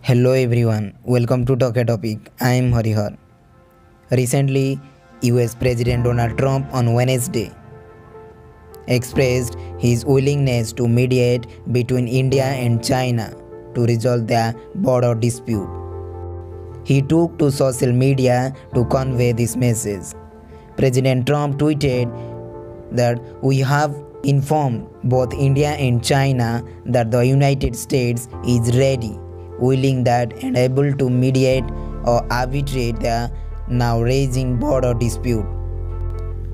Hello everyone, welcome to Talk a Topic. I am Harihar. Recently, US President Donald Trump on Wednesday expressed his willingness to mediate between India and China to resolve their border dispute. He took to social media to convey this message. President Trump tweeted that we have informed both India and China that the United States is ready, willing that and able to mediate or arbitrate the now raging border dispute.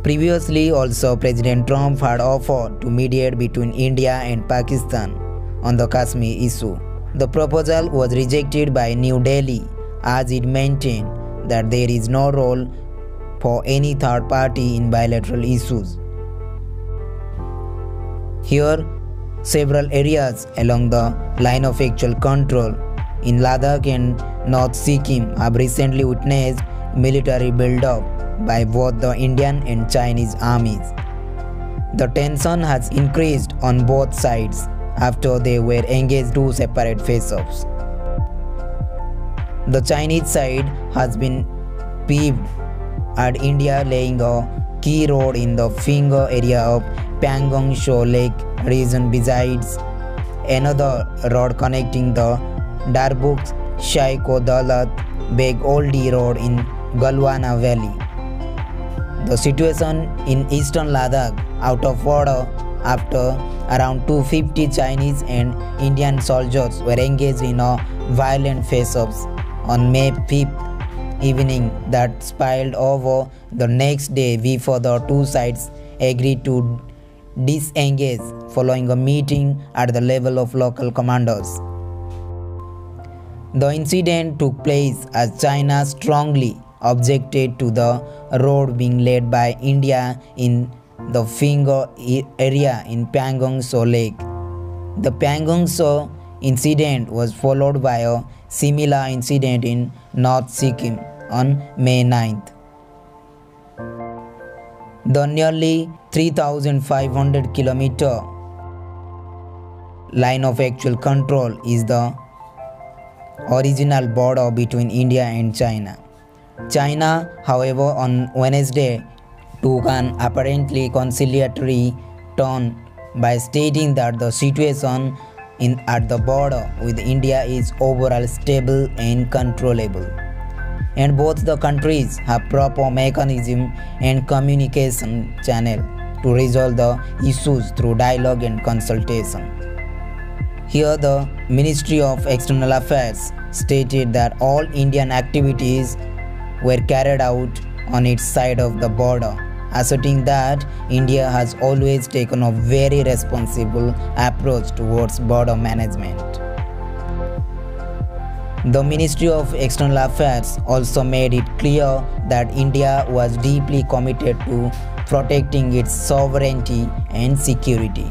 Previously also, President Trump had offered to mediate between India and Pakistan on the Kashmir issue. The proposal was rejected by New Delhi as it maintained that there is no role for any third party in bilateral issues. Here, several areas along the line of actual control in Ladakh and North Sikkim have recently witnessed military build-up by both the Indian and Chinese armies. The tension has increased on both sides after they were engaged two separate face-offs. The Chinese side has been peeved at India laying a key road in the Finger area of Pangong Tso Lake region besides another road connecting the Darbuk Shaiko Dalat Beg Oldie Road in Galwana Valley. The situation in eastern Ladakh out of order after around 250 Chinese and Indian soldiers were engaged in a violent face-offs on May 5th evening that spilled over the next day before the two sides agreed to disengage following a meeting at the level of local commanders. The incident took place as China strongly objected to the road being laid by India in the Finger area in Pangong Tso Lake. The Pangong Tso incident was followed by a similar incident in North Sikkim on May 9th. The nearly 3,500 km line of actual control is the original border between India and China. China, however, on Wednesday took an apparently conciliatory tone by stating that the situation at the border with India is overall stable and controllable, and both the countries have proper mechanism and communication channel to resolve the issues through dialogue and consultation. Here, the Ministry of External Affairs stated that all Indian activities were carried out on its side of the border, asserting that India has always taken a very responsible approach towards border management. The Ministry of External Affairs also made it clear that India was deeply committed to protecting its sovereignty and security.